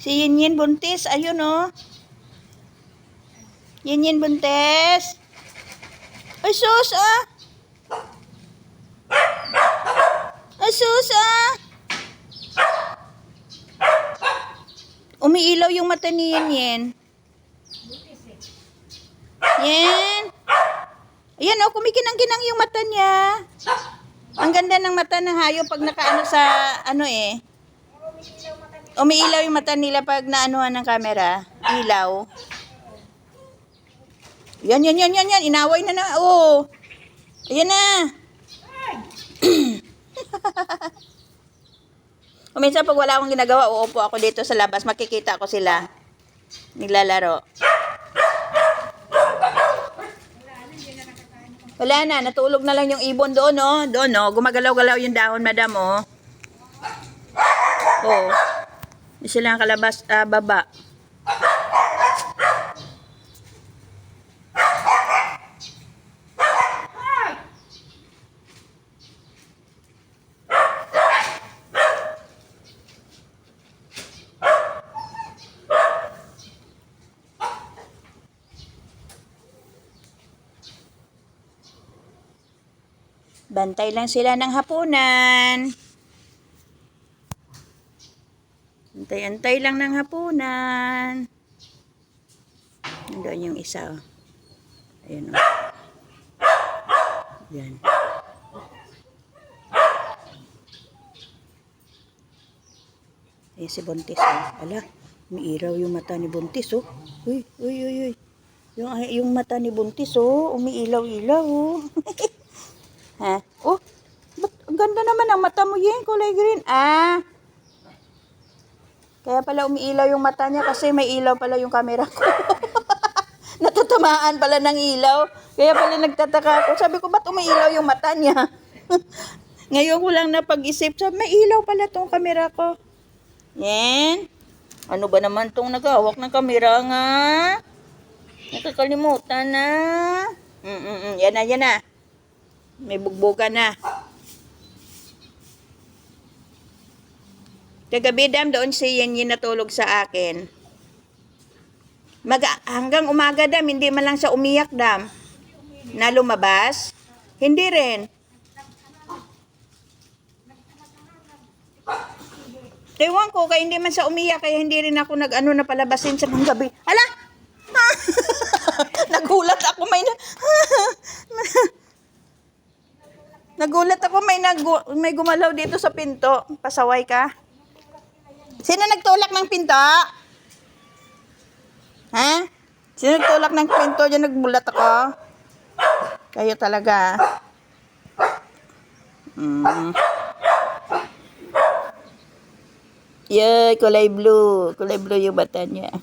Si Yinyin buntis. Ayun, oh. Yinyin buntis. Ay, sus, ah. Ay, sus, ah. Umiilaw yung mata ni Yinyin. Yan. Ayan, oh. Kumikinang-kinang yung mata niya. Ang ganda ng mata ng hayop pag nakaano sa, ano eh. Umiilaw yung mata nila pag naanuhan ng camera. Ilaw. Yan. Inaway na na. Oh. Ayan na. Minsan pag wala akong ginagawa, uupo ako dito sa labas. Makikita ko sila. Naglalaro. Wala na. Natulog na lang yung ibon doon, oh. Doon, oh. Gumagalaw-galaw yung dahon, madam, oh. Oh. Hindi sila kalabas, baba. Bantay lang sila ng hapunan. Antay-antay lang ng hapunan. Nandoon yung isa, oh. Ayan, oh. Yan. Ayan si Buntis, oh. Ala, umiiraw yung mata ni Buntis, oh. Uy. Yung mata ni Buntis, oh. Umiilaw-ilaw, oh. Ha? Oh, ba't ang ganda naman ang mata mo, Yen, kulay green. Ah, kaya pala umiilaw yung mata niya kasi may ilaw pala yung camera ko. Natatamaan pala ng ilaw. Kaya pala nagtataka ako. Sabi ko, ba't umiilaw yung mata niya? Ngayon ko lang napag-isip. Sabi, may ilaw pala tong camera ko. Yen, ano ba naman tong naghahawak ng camera nga? Nakakalimutan na. Yan na. May bugbugan na. Kagabi, dam, doon si Yinyin natulog sa akin. Hanggang umaga, dam, hindi man lang sa umiyak, dam. Na lumabas. Hindi rin. Ewan ko, kaya hindi man sa umiyak, kaya hindi rin ako nag-ano na palabasin sa mga gabi. Hala! Nagulat ako, Nagulat ako, may gumalaw dito sa pinto. Pasaway ka. Sino nagtulak ng pinto? Ha? Sino nagtulak ng pinto? Diyan nagbulat ako. Kayo talaga. Yay, kulay blue. Kulay blue yung bata niya.